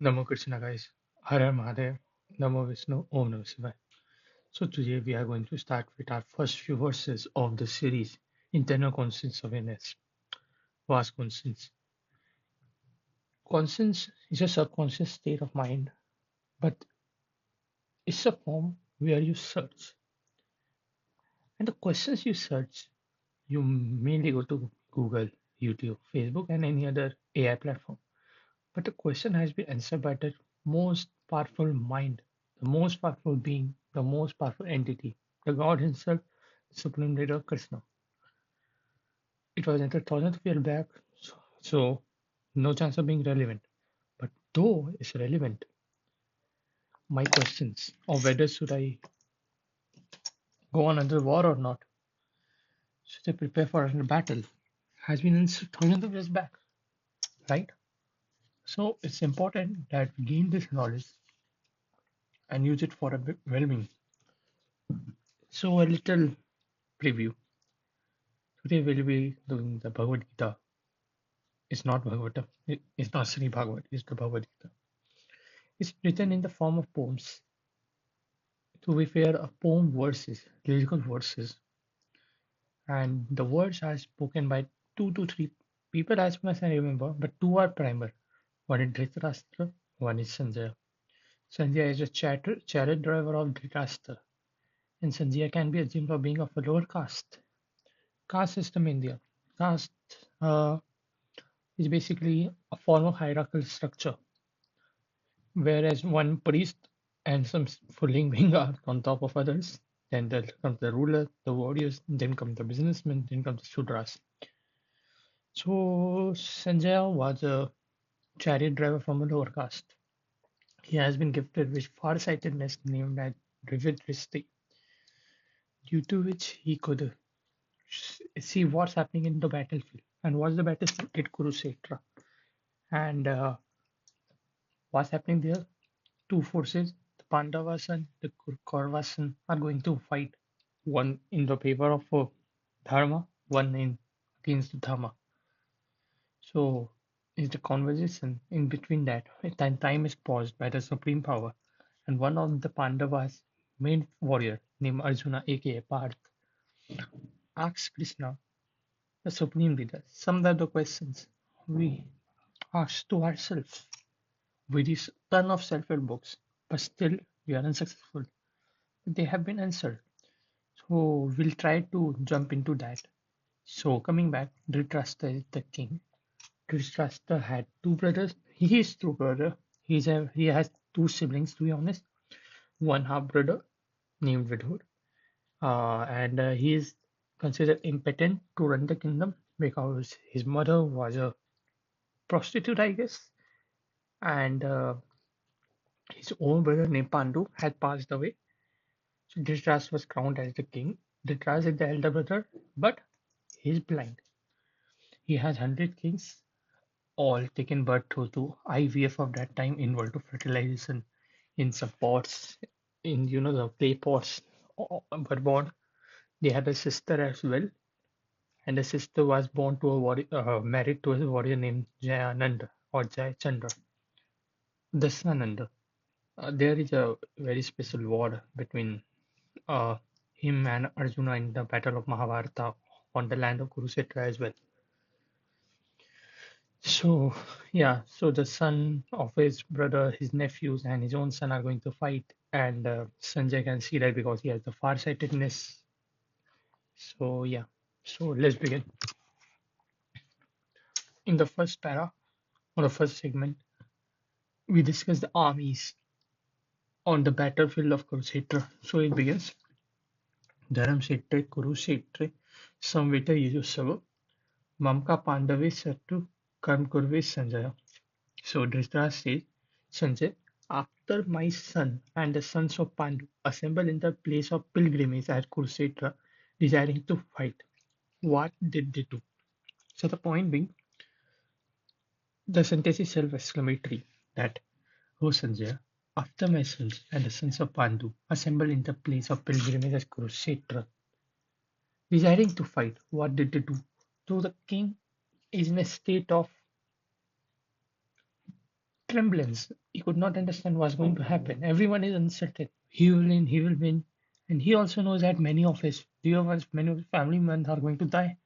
Namo Krishna, guys. Har Har Mahadev. Namo Vishnu. Om Namo Shivaya. So today we are going to start with our first few verses of the series Internal Conscious Awareness. Vast conscience. Conscience is a subconscious state of mind, but it's a form where you search. And the questions you search, you mainly go to Google, YouTube, Facebook, and any other AI platform. But the question has been answered by the most powerful mind, the most powerful being, the most powerful entity, the God Himself, the Supreme Leader Krishna. It was entered thousands of years back, so no chance of being relevant. But though it's relevant, my questions of whether should I go on another war or not, should I prepare for another battle, has been answered thousands of years back, right? So it's important that we gain this knowledge and use it for a well-being. So a little preview. Today we'll be doing the Bhagavad Gita. It's not Bhagavatam. It's not Sri Bhagavat. It's the Bhagavad Gita. It's written in the form of poems. To be fair, a poem verses, lyrical verses, and the words are spoken by two to three people as much as I remember, but two are primer. One is Dhritarashtra, one is Sanjaya. Sanjaya is a chariot driver of Dhritarashtra, and Sanjaya can be assumed of being of a lower caste. Caste system in India. Caste uh, is basically a form of hierarchical structure whereas one priest and some fooling being are on top of others. Then there comes the ruler, the warriors, then come the businessmen, then comes the Shudras. So Sanjaya was a chariot driver from a lower caste. He has been gifted with farsightedness named as vivid dristy, due to which he could see what's happening in the battlefield. And what's the battlefield? It Kurukshetra. And what's happening there? Two forces, the Pandavas and the Kauravas are going to fight, one in the favor of Dharma, one in against Dharma. So is the conversation in between that, time is paused by the supreme power, and one of the Pandavas' main warrior named Arjuna, aka Parth, asks Krishna, the supreme leader, some of the questions we ask to ourselves. We read ton of self-help books, but still we are unsuccessful. They have been answered. So we'll try to jump into that. So coming back, Dhritarashtra is the king. Dhritarashtra had two brothers. He is two brother. He has two siblings to be honest. One half brother named Vidhur, and he is considered impotent to run the kingdom because his mother was a prostitute, I guess, and his own brother named Pandu had passed away. So Dhritarashtra was crowned as the king. Dhritarashtra is the elder brother, but he's blind. He has 100 kings, all taken birth through IVF of that time, in vitro fertilization, in some pots, in the clay pots were born. They had a sister as well, and the sister was born to a warrior, married to a warrior named Jayananda or Jayachandra, Dasananda. There is a very special war between uh, him and Arjuna in the Battle of Mahabharata on the land of Kurukshetra as well. So, yeah, so the son of his brother, his nephews, and his own son are going to fight, and Sanjay can see that because he has the farsightedness. So, yeah, so let's begin. In the first para, or the first segment, we discuss the armies on the battlefield of Kurukshetra. So it begins. Dharamkshetre Kurukshetre Samvita Yujusava Mamka Pandave Satu Karm Kurve Sanjaya. So Dhritarashtra says, Sanjay, after my son and the sons of Pandu assembled in the place of pilgrimage at Kurukshetra, desiring to fight, what did they do? So the point being, the sentence is self-exclamatory that, O Sanjay, after my sons and the sons of Pandu assembled in the place of pilgrimage at Kurukshetra, desiring to fight, what did they do? So the king is in a state of tremblance. He could not understand what's going to happen. Everyone is uncertain. He will win, he will win. And he also knows that many of his family members are going to die.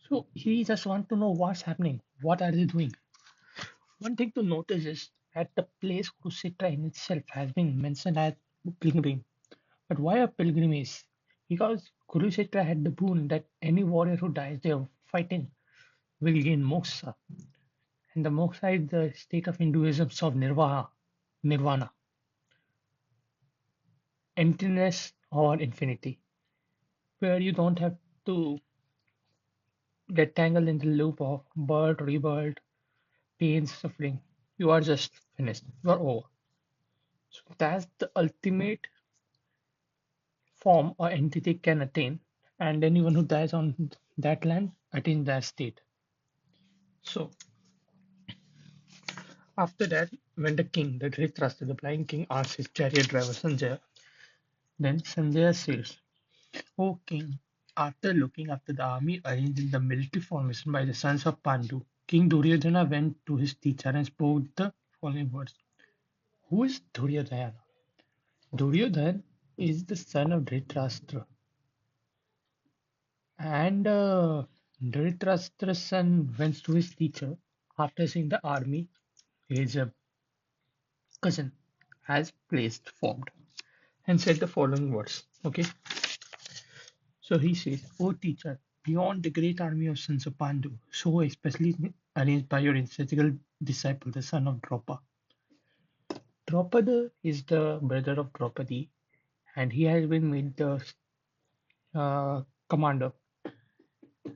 So he just wants to know what's happening. What are they doing? One thing to notice is that the place Kurukshetra in itself has been mentioned as pilgrim. But why a pilgrimage? Because Kurukshetra had the boon that any warrior who dies there fighting will gain moksha. And the moksha is the state of Hinduism of nirvana, emptiness or infinity, where you don't have to get tangled in the loop of birth, rebirth, pain, suffering. You are just finished. You are over. So that's the ultimate form or entity can attain, and anyone who dies on that land attains that state. So after that, when the king, the Dhritarashtra, the blind king, asks his chariot driver Sanjaya, then Sanjaya says, "O king, after looking after the army arranged in the military formation by the sons of Pandu, King Duryodhana went to his teacher and spoke the following words. Who is Duryodhana? Duryodhana is the son of Dhritarashtra, and Dhritarashtra's son went to his teacher after seeing the army his cousin has placed formed and said the following words. Okay, so he says, "O teacher, beyond the great army of sons of Pandu, so especially arranged by your ancestral disciple, the son of Draupada. Draupada is the brother of Draupadi, and he has been made the commander,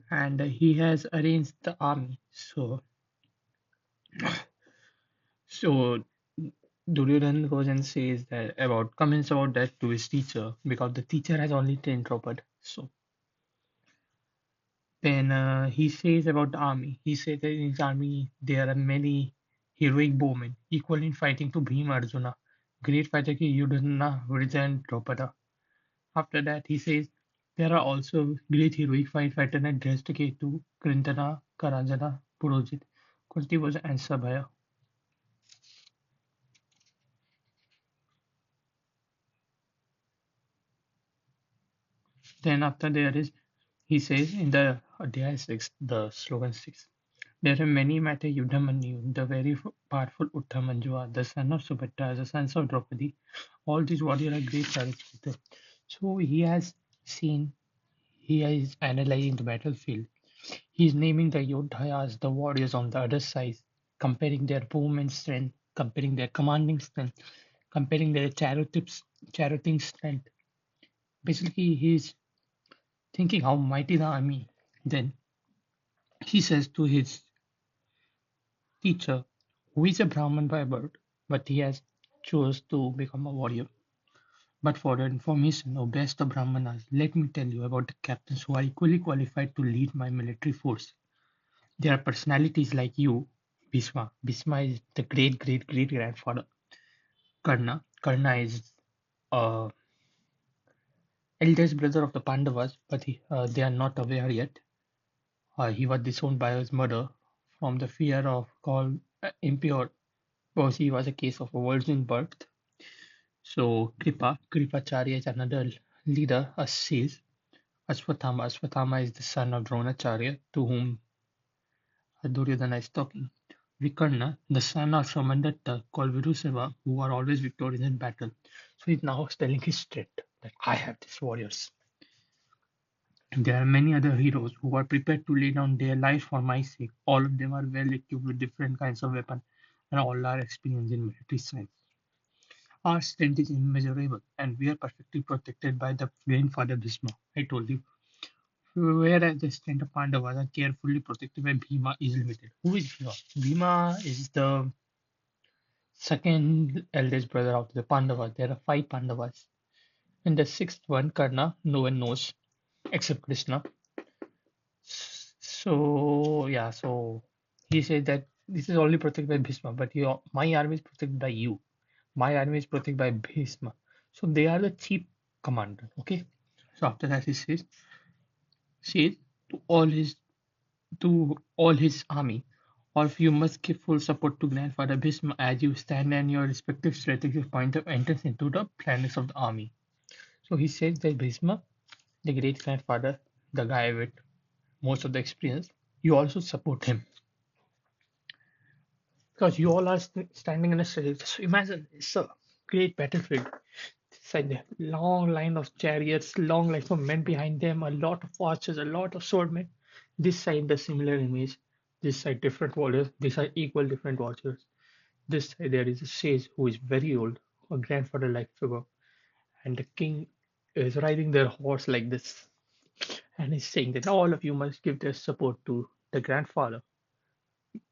and he has arranged the army. So Duryodhan goes and says that about comments about that to his teacher because the teacher has only trained Draupad. So then he says about the army. He says that in his army there are many heroic bowmen equal in fighting to Bhima Arjuna, great fighter ki Yudhana, Virja and Draupada. After that he says there are also great heroic fighter like Dreshtaketu, Krintana, Karanjana, Purojit, Kuntivaja and Sabhaya. Then after there is he says in the Adhyaya 6, the slogan 6, there are many matter Yudhamanyu, the very powerful Uttamanjua, the son of Subhadra, the sons of Draupadi. All these warriors are great characters. So he has seen, he is analyzing the battlefield. He is naming the Yodhayas, the warriors on the other side, comparing their movement strength, comparing their commanding strength, comparing their charioting strength. Basically, he is thinking how mighty the army. Then he says to his teacher, who is a Brahman by birth, but he has chose to become a warrior. But for the information of best of Brahmanas, let me tell you about the captains who are equally qualified to lead my military force. There are personalities like you, Bhishma. Bhishma is the great great great grandfather. Karna. Karna is eldest brother of the Pandavas, but they are not aware yet. He was disowned by his mother from the fear of called impure because he was a case of a virgin birth. So Kripacharya is another leader, as says Ashwatthama. Ashwatthama is the son of Dronacharya, to whom Duryodhana is talking. Vikarna, the son of Shramandatta, called Viruseva, who are always victorious in battle. So he's now telling his strength that I have these warriors. And there are many other heroes who are prepared to lay down their lives for my sake. All of them are well equipped with different kinds of weapons, and all are experienced in military science. Our strength is immeasurable, and we are perfectly protected by the grandfather Bhishma. I told you. Whereas the strength of Pandavas are carefully protected by Bhima is limited. Who is Bhima? Bhima is the second eldest brother of the Pandavas. There are five Pandavas. And the sixth one, Karna, no one knows except Krishna. So, yeah, so he said that this is only protected by Bhishma, but my army is protected by you. My army is protected by Bhishma. So they are the chief commander. Okay. So after that he says to all his army, All of you must give full support to Grandfather Bhisma as you stand in your respective strategic point of entrance into the planets of the army. So he says that Bhisma, the great grandfather, the guy with most of the experience, you also support him because you all are standing in a strategy. Just imagine it's a great battlefield. It's like the long line of chariots, long line of men behind them, a lot of archers, a lot of swordmen. This side, the similar image. This side, different warriors. This side, equal different warriors. This side, there is a sage who is very old, a grandfather-like figure, and the king is riding their horse like this, and he's saying that all of you must give their support to the grandfather.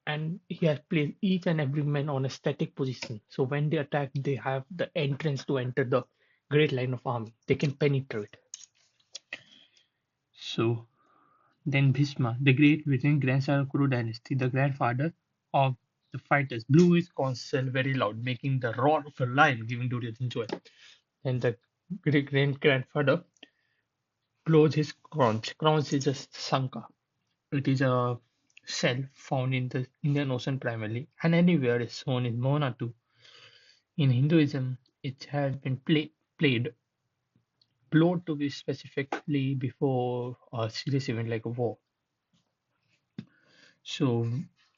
And he has placed each and every man on a static position. So when they attack, they have the entrance to enter the great line of army. They can penetrate. So then Bhishma, the great within grandson of Kuru dynasty, the grandfather of the fighters, blew his conch shell very loud, making the roar of a lion, giving Duryodhan joy. And the great grandfather blows his conch. Conch is just sanka. It is a shell found in the Indian Ocean primarily, and anywhere is shown in Moana too. In Hinduism, it has been played blown to be specifically before a serious event like a war. So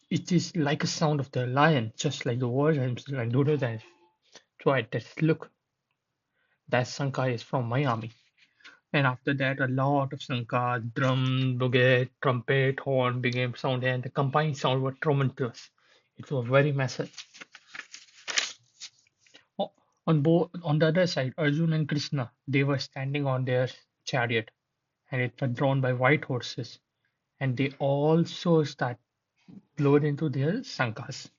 it is like a sound of the lion, just like the words and Duryodhan tried that look, that Sanka is from my army. And after that, a lot of Sanka, drum, bouquet, trumpet, horn began sounding, and the combined sound were tremendous. It was very massive. On the other side, Arjun and Krishna, they were standing on their chariot, and it was drawn by white horses, and they also start lowered into their sankas.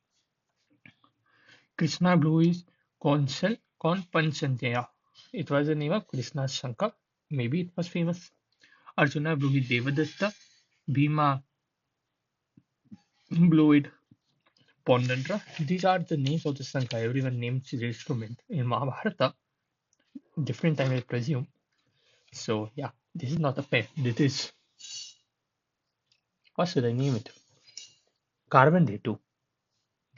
Krishna blew his con Panchanjaya. It was the name of Krishna's Shankar. Maybe it was famous. Arjuna blew his Devadatta. Bhima blew it Pondandra. These are the names of the Shankar. Everyone names his instrument. In Mahabharata, different time I presume. So yeah, this is not a pen. This is, what should I name it? Carbon Dhetu.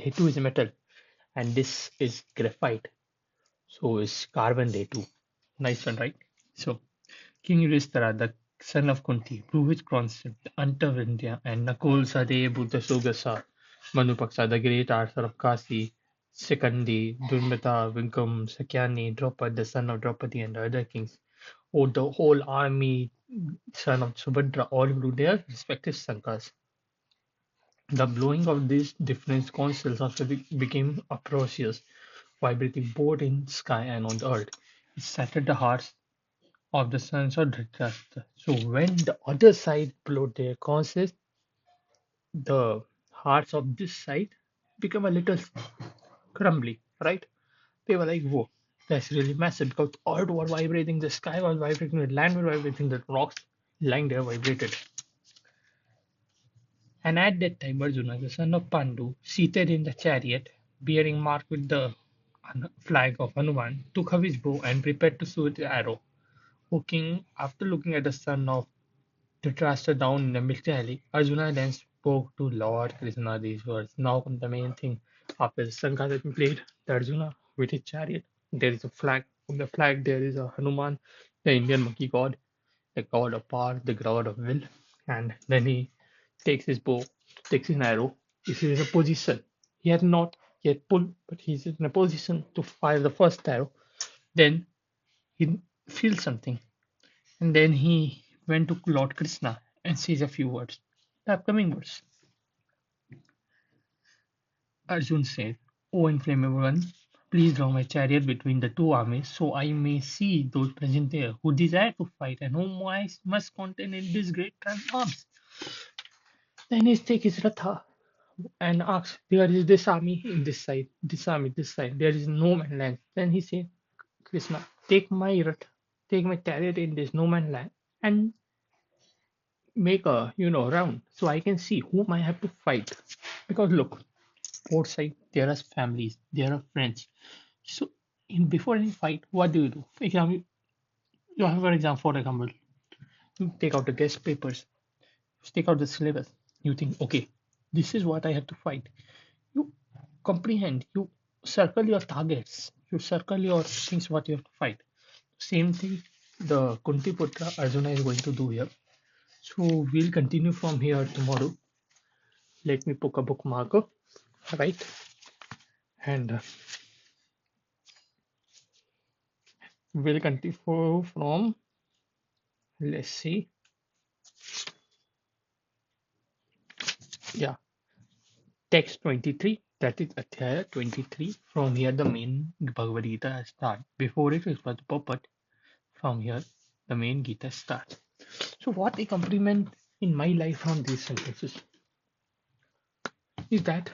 Dhetu is a metal, and this is graphite. So is carbon Dhetu. Nice one, right? So King Yudhishthira, the son of Kunti, blew his concept Antavindya and Nakul Sadev Buddha Sugasa, Manupaksa, the great Arthur of Kasi, Sikandi, Durmita, Vinkum, Sakyani, Draupad, the son of Draupadi, and the other kings. Oh, the whole army, son of Subhadra, all blew their respective sankas. The blowing of these different constellations also became atrocious, vibrating both in sky and on the earth. It shattered the hearts of the sons of Dhritarashtra. So when the other side blew their conches, the hearts of this side become a little crumbly, right? They were like, whoa, that's really massive because earth was vibrating, the sky was vibrating, the land was vibrating, the rocks lying there vibrated. And at that time, Arjuna, the son of Pandu, seated in the chariot, bearing marked with the flag of Hanuman, took up his bow and prepared to shoot the arrow. Looking, after looking at the son of Dhritarashtra down in the milk alley, Arjuna then spoke to Lord Krishna these words. Now comes the main thing. After the Sanka has been played, the Arjuna with his chariot, there is a flag. On the flag, there is a Hanuman, the Indian monkey god, the god of power, the god of will. And then he takes his bow, takes his arrow. He is in a position. He had not yet pulled, but he's in a position to fire the first arrow. Then he feels something. And then he went to Lord Krishna and says a few words. The upcoming words. Arjun said, O inflammable one, please draw my chariot between the two armies so I may see those present there who desire to fight and whom I must contain in this great arms. Then he takes his ratha and asks, there is this army in this side, this army this side, there is no man land. Then he said, Krishna, take my ratha, take my chariot in this no man land and make a round so I can see whom I have to fight. Because look, both sides there are families, there are friends. So in before any fight, what do you do? For example, you have, for example, you take out the guest papers, take out the syllabus. You think, okay, This is what I have to fight. You comprehend, you circle your targets, you circle your things what you have to fight. Same thing the Kunti Putra Arjuna is going to do here. So we'll continue from here tomorrow. Let me book a bookmarker, right? And we'll continue from, let's see, yeah, text 23, that is Adhyaya 23. From here, the main Bhagavad Gita starts. Before it was the puppet. From here, the main Gita starts. So, what I compliment in my life from these sentences is that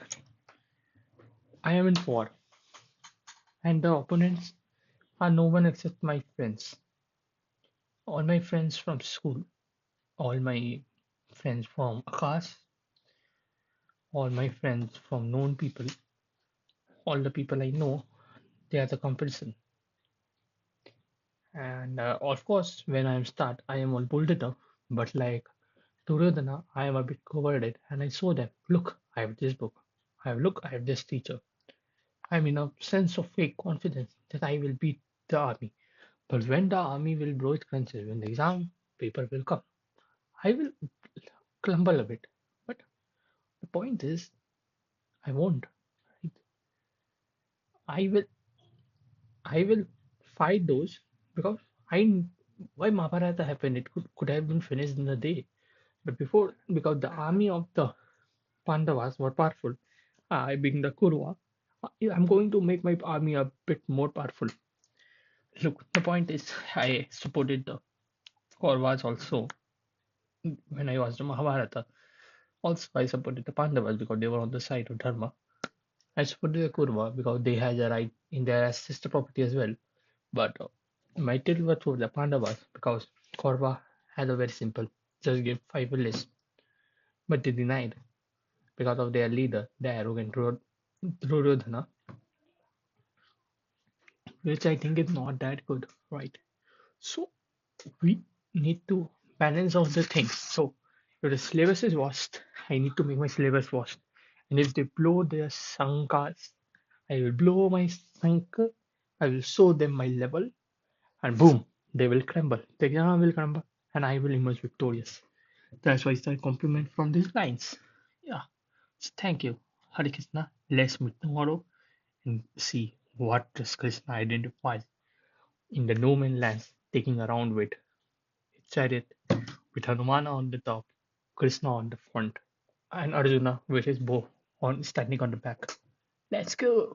I am in war, and the opponents are no one except my friends. All my friends from school, all my friends from Akash, all my friends from known people, all the people I know, they are the competition. And of course, when I am start, I am all bold enough. But like Duryodhana, I am a bit cowarded, and I show them, look, I have this book. I have this teacher. I'm in a sense of fake confidence that I will beat the army. But when the army will blow its crunches, when the exam paper will come, I will crumble a bit. But the point is, I won't. Right? I will, I will fight those because I why Mahabharata happened. It could have been finished in a day. But before, because the army of the Pandavas were powerful, I being the Kurva, I'm going to make my army a bit more powerful. Look, the point is, I supported the Kauravas also when I watched the Mahabharata. Also, I supported the Pandavas because they were on the side of Dharma. I supported the Kurva because they had a right in their sister property as well. But my tilt was for the Pandavas because Kaurva had a very simple just give 5 villages. But they denied because of their leader, the arrogant Duryodhana, which I think is not that good, right? So we need to balance out the things. So if the syllabus is washed, I need to make my syllabus washed. And if they blow their sankas, I will blow my sanka, I will show them my level, and boom, they will crumble. The exam will crumble, and I will emerge victorious. That's why it's a compliment from these lines. Yeah, so thank you. Hare Krishna. Let's meet tomorrow and see what does Krishna identifies in the no man's land, taking around with chariot with Hanuman on the top, Krishna on the front, and Arjuna with his bow on standing on the back. Let's go.